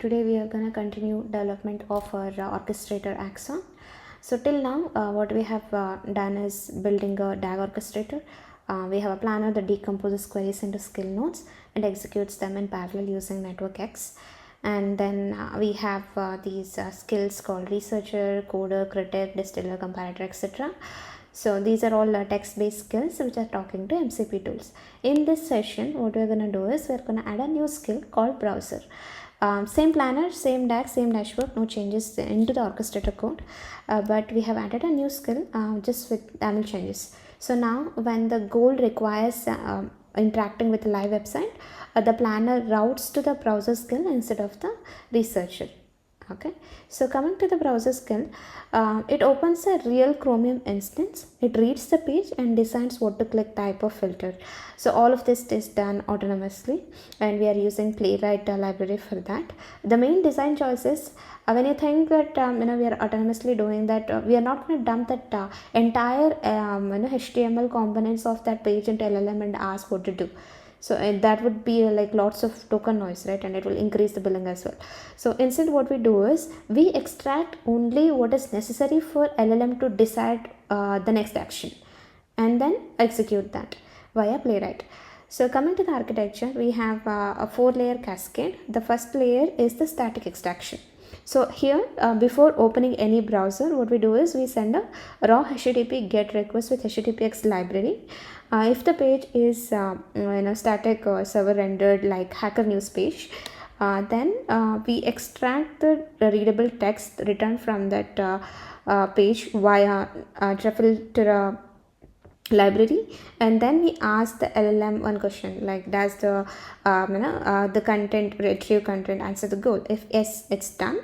Today we are going to continue development of our orchestrator ΛXÖN. So till now what we have done is building a DAG orchestrator. We have a planner that decomposes queries into skill nodes and executes them in parallel using NetworkX. And then we have these skills called researcher, coder, critic, distiller, comparator, etc. So these are all text-based skills which are talking to MCP tools. In this session, what we're going to do is we're going to add a new skill called browser. Same planner, same DAG, same dashboard, no changes into the orchestrator code, but we have added a new skill just with YAML changes. So now when the goal requires interacting with a live website, the planner routes to the browser skill instead of the researcher. Okay, so coming to the browser skill, it opens a real Chromium instance. It reads the page and decides what to click type of filter. So all of this is done autonomously, and we are using Playwright library for that. The main design choice is when you think that we are autonomously doing that, we are not going to dump that entire HTML components of that page into LLM and ask what to do. So that would be like lots of token noise, right? And it will increase the billing as well. So instead what we do is we extract only what is necessary for LLM to decide the next action and then execute that via Playwright. So coming to the architecture, we have a 4-layer cascade. The first layer is the static extraction. So here before opening any browser, what we do is we send a raw HTTP GET request with httpx library. If the page is static or server rendered like Hacker News page, then we extract the readable text written from that page via trafilatura library, and then we ask the LLM one question like, does the the content, retrieve content, answer the goal? If yes, it's done.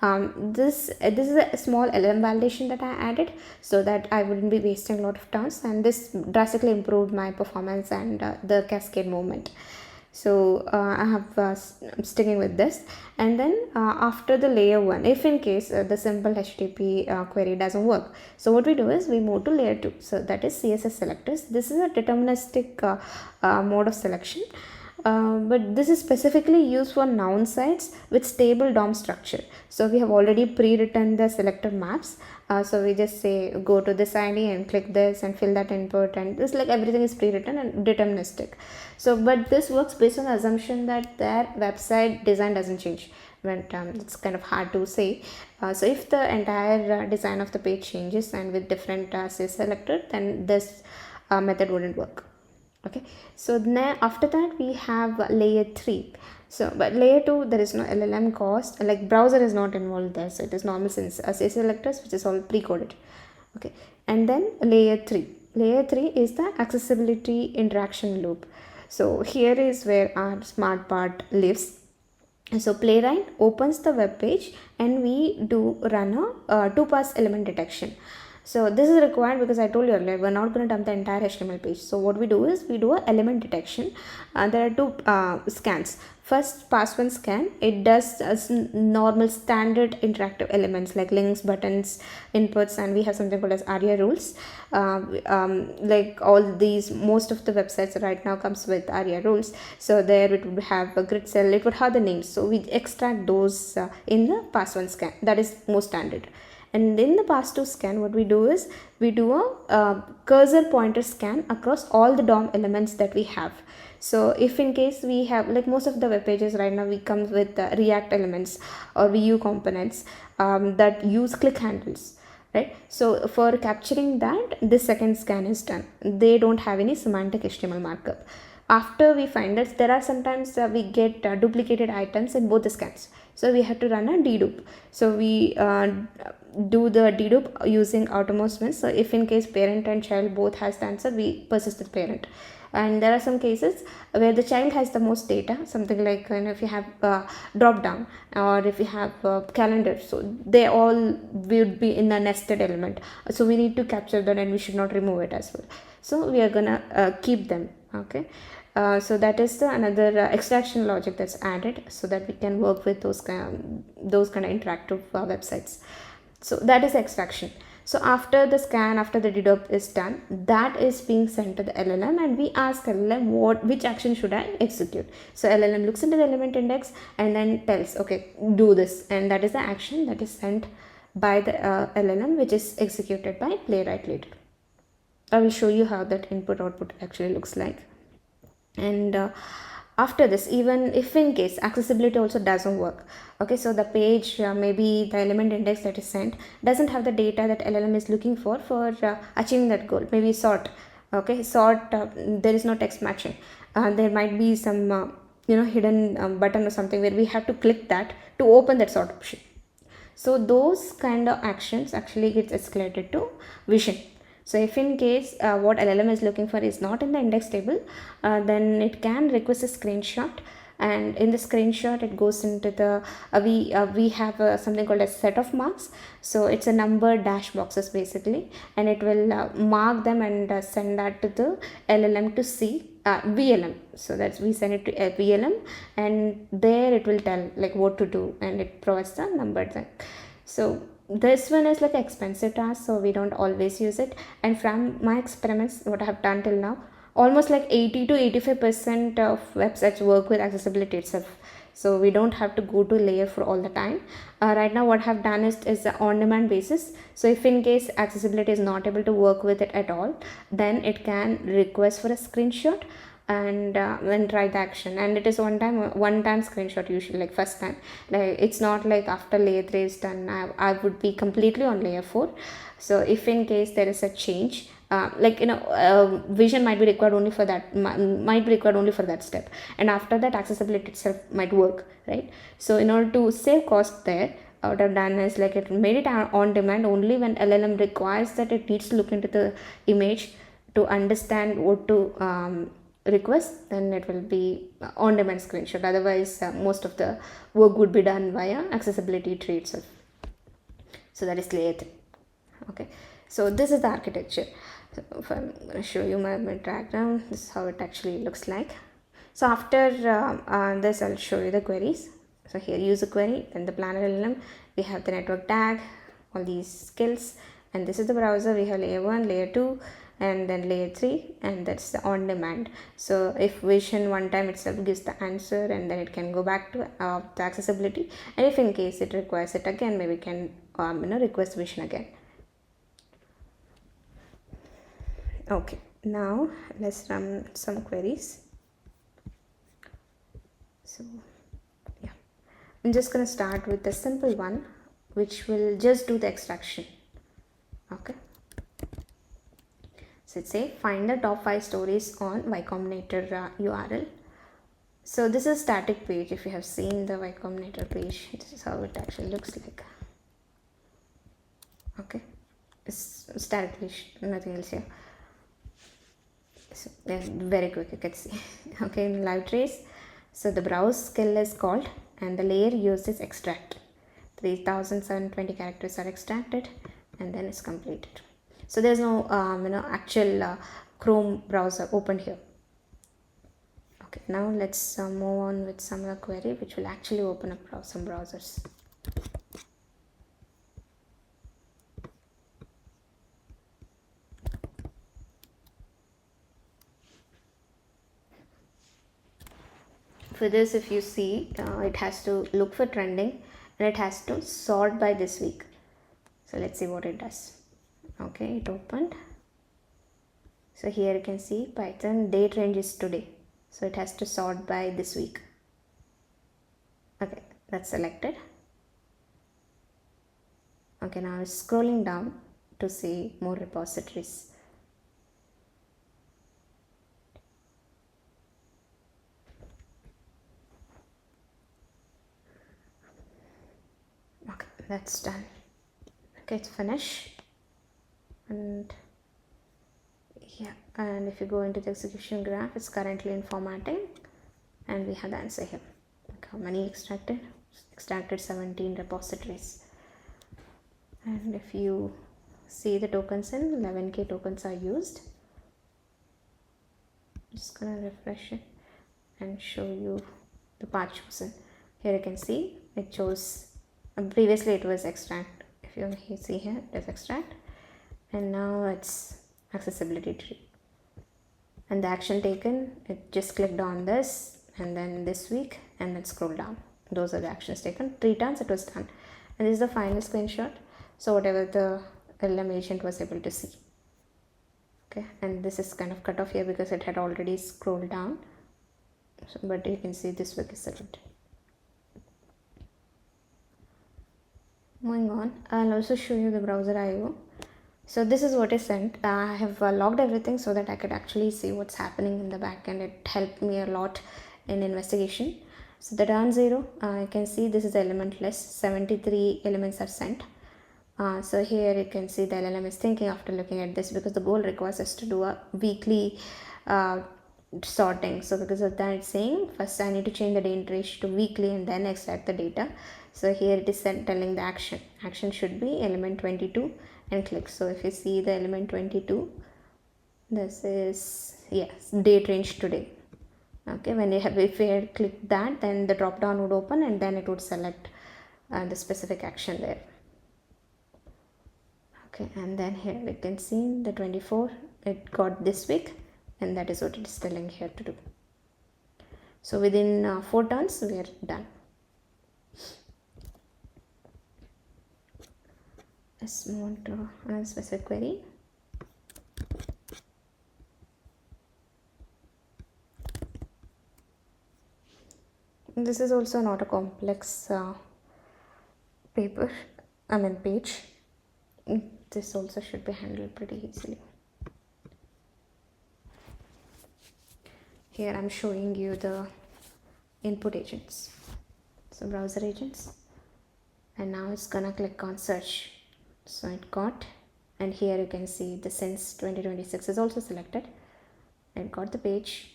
This is a small LLM validation that I added so that I wouldn't be wasting a lot of time, and this drastically improved my performance and the cascade movement. So I'm sticking with this, and then after the layer 1, if in case the simple HTTP query doesn't work, so what we do is we move to layer 2. So that is CSS selectors. This is a deterministic mode of selection. But this is specifically used for noun sites with stable DOM structure. So we have already pre-written the selector maps. So we just say go to this ID and click this and fill that input, and this like everything is pre-written and deterministic. So but this works based on the assumption that their website design doesn't change. But it's kind of hard to say. So if the entire design of the page changes and with different CSS selector, then this method wouldn't work. Okay, so then after that we have layer 3. So but layer 2, there is no LLM cost, like browser is not involved there, so it is normal since CSS selectors which is all pre-coded. Okay, and then layer 3 is the accessibility interaction loop. So here is where our smart part lives. So Playwright opens the web page and we do run a 2-pass element detection. So this is required because I told you earlier we're not going to dump the entire HTML page. So what we do is we do a element detection. There are 2 scans. First, pass 1 scan. It does normal standard interactive elements like links, buttons, inputs, and we have something called as ARIA rules. Like all these, most of the websites right now comes with ARIA rules. So there it would have a grid cell. It would have the names. So we extract those in the pass 1 scan. That is most standard. And in the pass 2 scan, what we do is we do a cursor pointer scan across all the DOM elements that we have. So if in case we have, like most of the web pages right now, we come with React elements or Vue components that use click handles, right? So for capturing that, this second scan is done. They don't have any semantic HTML markup. After we find that there are sometimes we get duplicated items in both the scans, so we have to run a dedupe. So we do the dedupe using outermost miss. So if in case parent and child both has the answer, we persist the parent. And there are some cases where the child has the most data, something like if you have drop down or if you have calendar, so they all would be in a nested element, so we need to capture that and we should not remove it as well. So we are gonna keep them. Okay, so that is another extraction logic that's added so that we can work with those kind of interactive websites. So that is extraction. So after the scan, after the dedupe is done, that is being sent to the LLM, and we ask LLM which action should I execute. So LLM looks into the element index and then tells, okay, do this, and that is the action that is sent by the LLM, which is executed by Playwright later. I will show you how that input output actually looks like. And after this, even if in case accessibility also doesn't work, okay, so the page maybe the element index that is sent doesn't have the data that LLM is looking for achieving that goal, maybe sort, okay, sort, there is no text matching, there might be some hidden button or something where we have to click that to open that sort option. So those kind of actions actually gets escalated to vision. So if in case what LLM is looking for is not in the index table, then it can request a screenshot, and in the screenshot it goes into the we have something called a set of marks. So it's a number dash boxes basically, and it will mark them and send that to the LLM to see VLM. So that's we send it to VLM, and there it will tell like what to do, and it provides the number then. So this one is like an expensive task, so we don't always use it. And from my experiments, what I have done till now, almost like 80 to 85% of websites work with accessibility itself. So we don't have to go to layer for all the time. Right now what I have done is on demand basis. So if in case accessibility is not able to work with it at all, then it can request for a screenshot and then try the action, and it is one time screenshot usually, like first time. Like it's not like after layer 3 is done I would be completely on layer 4. So if in case there is a change, vision might be required only for that, might be required only for that step, and after that accessibility itself might work, right? So in order to save cost there, what I've done is like it made it on demand only when LLM requires that it needs to look into the image to understand what to request, then it will be on demand screenshot. Otherwise most of the work would be done via accessibility tree itself. So that is layer 3. Okay, so this is the architecture. So if I'm going to show you my diagram, this is how it actually looks like. So after this I'll show you the queries. So here user query, then the planner LLM, we have the network tag, all these skills, and this is the browser. We have layer 1, layer 2, and then layer 3, and that's the on demand. So if vision one time itself gives the answer, and then it can go back to the accessibility, and if in case it requires it again, maybe it can request vision again. Okay, now let's run some queries. So yeah, I'm just going to start with the simple one, which will just do the extraction. Okay, so it say find the top 5 stories on Y Combinator URL. So this is static page. If you have seen the Y Combinator page, this is how it actually looks like. Okay, it's static page, nothing else here. So very quick, you can see. Okay, in live trace, so the browse skill is called, and the layer used is extract. 3720 characters are extracted, and then it's completed. So there's no actual Chrome browser opened here. Okay, now let's move on with some other query which will actually open up some browsers. For this, if you see, it has to look for trending, and it has to sort by this week. So let's see what it does. Okay, it opened. So here you can see Python date range is today, so it has to sort by this week. Okay, that's selected. Okay, now it's scrolling down to see more repositories. Okay, that's done. Okay, it's finished. And yeah, and if you go into the execution graph, it's currently in formatting, and we have the answer here. Like how many extracted? Extracted 17 repositories. And if you see the tokens in 11k tokens are used. I'm just gonna refresh it and show you the path chosen. Here you can see it shows previously it was extract. If you see here, it is extract, and now it's accessibility tree. And the action taken, it just clicked on this and then this week and then scroll down. Those are the actions taken. 3 times it was done. And this is the final screenshot. So whatever the LLM agent was able to see. Okay, and this is kind of cut off here because it had already scrolled down. So, but you can see this week is selected. Moving on, I'll also show you the browser IO. So this is what is sent. I have logged everything so that I could actually see what's happening in the backend. It helped me a lot in investigation. So the turn 0, you can see this is element list. 73 elements are sent. So here you can see the LLM is thinking after looking at this, because the goal requires us to do a weekly sorting. So because of that, it's saying first I need to change the date range to weekly and then extract the data. So here it is telling the action should be element 22 and click. So if you see the element 22, this is, yes, date range today. Okay, when you have, if you had clicked that, then the drop down would open and then it would select the specific action there. Okay, and then here we can see the 24, it got this week, and that is what it is telling here to do. So within 4 turns we are done. Let's move on to another specific query. This is also not a complex page. This also should be handled pretty easily. Here I'm showing you the input agents. So browser agents, and now it's gonna click on search. So it got, and here you can see the since 2026 is also selected. It got the page.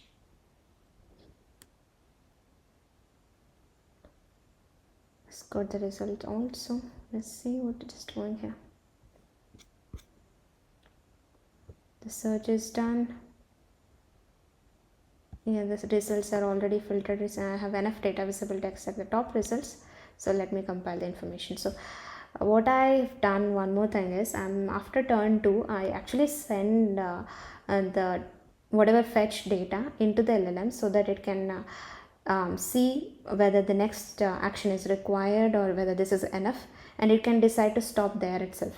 It's got the result also. Let's see what it is doing here. The search is done. Yeah, the results are already filtered. I have enough data visible to accept the top results. So let me compile the information. So what I've done, one more thing is, after turn 2, I actually send the whatever fetch data into the LLM so that it can see whether the next action is required or whether this is enough, and it can decide to stop there itself.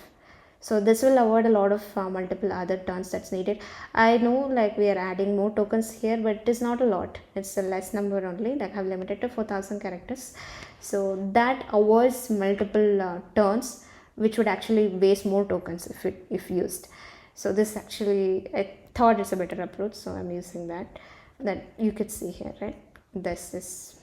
So this will avoid a lot of multiple other turns that's needed. I know, like, we are adding more tokens here, but it is not a lot. It's a less number only, like I've limited to 4000 characters. So that avoids multiple turns, which would actually waste more tokens if used. So this actually, I thought it's a better approach, so I'm using that you could see here, right? This is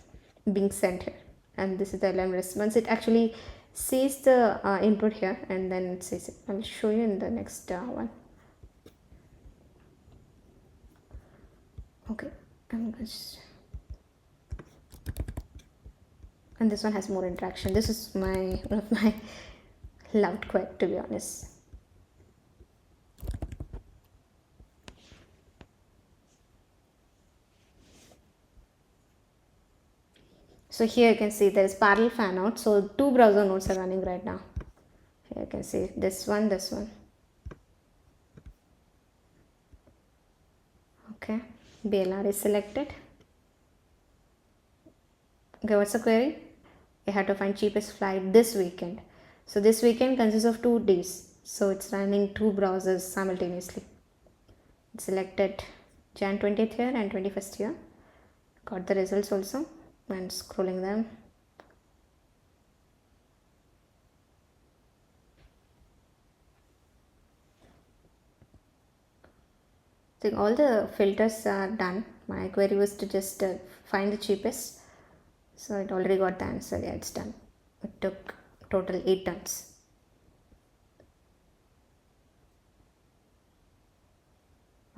being sent here, and this is the LLM response. It actually sees the input here and then it says it. I'll show you in the next one. Okay, and this one has more interaction. This is one of my loved query, to be honest. So here you can see there is parallel fan out. So 2 browser nodes are running right now. Here you can see this one. Okay, BLR is selected. Okay, what's the query? You have to find cheapest flight this weekend. So this weekend consists of 2 days. So it's running 2 browsers simultaneously. It's selected Jan 20th here and 21st here. Got the results also. And scrolling them. So all the filters are done. My query was to just find the cheapest. So it already got the answer. Yeah, it's done. It took total 8 turns.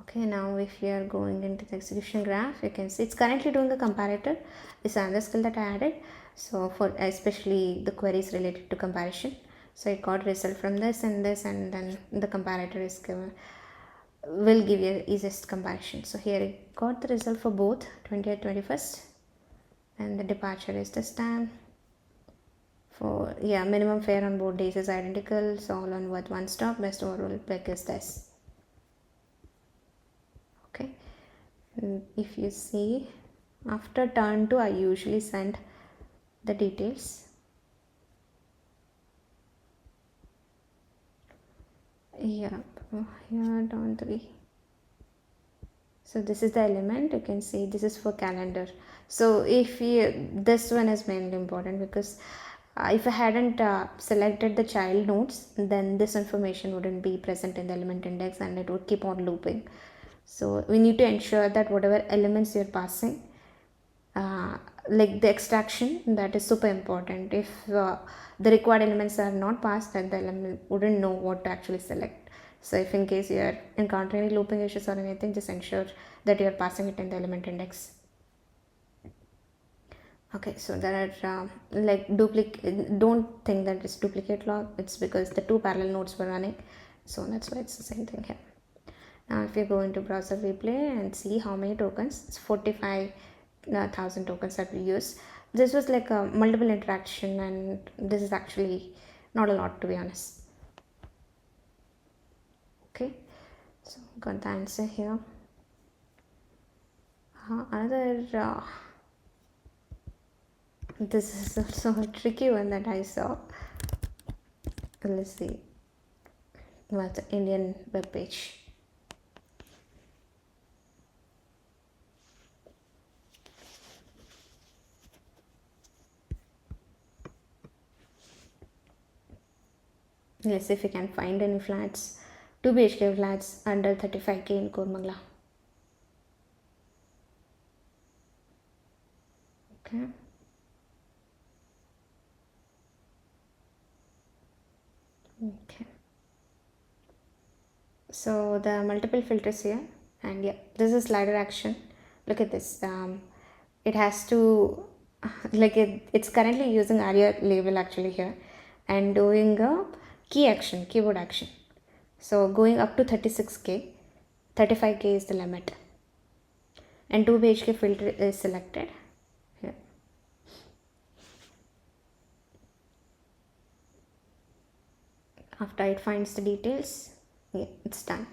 Okay, now if you are going into the execution graph, you can see it's currently doing a comparator. This is another skill that I added. So for especially the queries related to comparison. So it got result from this, and then the comparator is given, will give you easiest comparison. So here it got the result for both 20th, 21st, and the departure is this time For minimum fare on both days is identical, so all on worth one stop. Best overall pick is this. Okay, if you see, after turn 2 I usually send the details. Here turn 3. So this is the element. You can see this is for calendar. So if this one is mainly important, because if I hadn't selected the child nodes, then this information wouldn't be present in the element index and it would keep on looping. So we need to ensure that whatever elements you're passing, like the extraction, that is super important. If the required elements are not passed, then the element wouldn't know what to actually select. So if in case you are encountering any looping issues or anything, just ensure that you are passing it in the element index. Okay, so there are don't think that it's duplicate log. It's because the two parallel nodes were running, so that's why it's the same thing here. Now if you go into browser replay and see how many tokens, it's 45,000 tokens that we use. This was like a multiple interaction, and this is actually not a lot, to be honest. Okay, so got the answer here. Another this is also a tricky one that I saw. Let's see. What's the Indian web page? Let's see if we can find any flats. 2 BHK flats under 35k in Kormangla. Okay. Okay. So the multiple filters here, and this is slider action. Look at this. It has to it's currently using ARIA label actually here, and doing a key action, keyboard action. So going up to 36k, 35k is the limit, and 2 BHK filter is selected here. After it finds the details, it's done.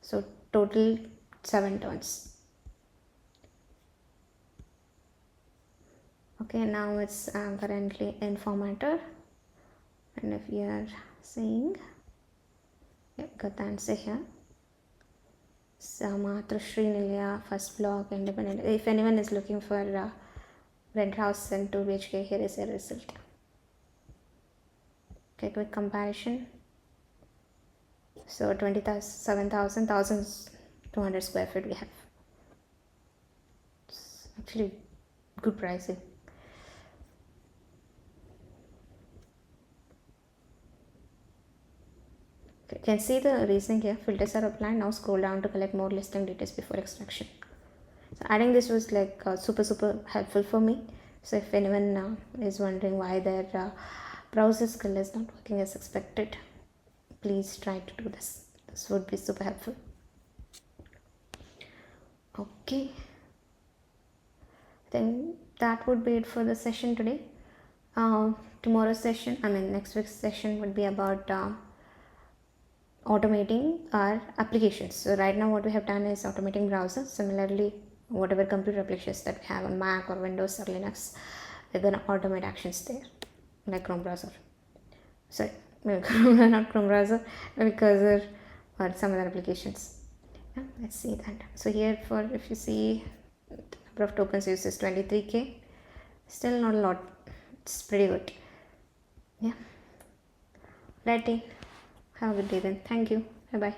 So total 7 turns. Okay, now it's currently in formatter, and if you are seeing, got the answer here. Samatra Srinilya, first block, independent. If anyone is looking for rent house and 2 BHK, here is a result. Okay, quick comparison. So 1,200 square feet we have. It's actually good pricing. Okay, you can see the reasoning here. Filters are applied. Now scroll down to collect more listing details before extraction. So adding this was like super helpful for me. So if anyone is wondering why their browser skill is not working as expected, please try to do this. This would be super helpful. Okay, I think that would be it for the session today. Tomorrow's session, next week's session would be about automating our applications. So right now what we have done is automating browser. Similarly, whatever computer applications that we have on Mac or Windows or Linux, we're gonna automate actions there, like Chrome browser. Sorry, not Chrome browser, maybe Cursor or some other applications. Yeah, let's see that. So here, for if you see, the number of tokens used is 23k. Still not a lot. It's pretty good. Yeah. Righty. Have a good day then. Thank you. Bye bye.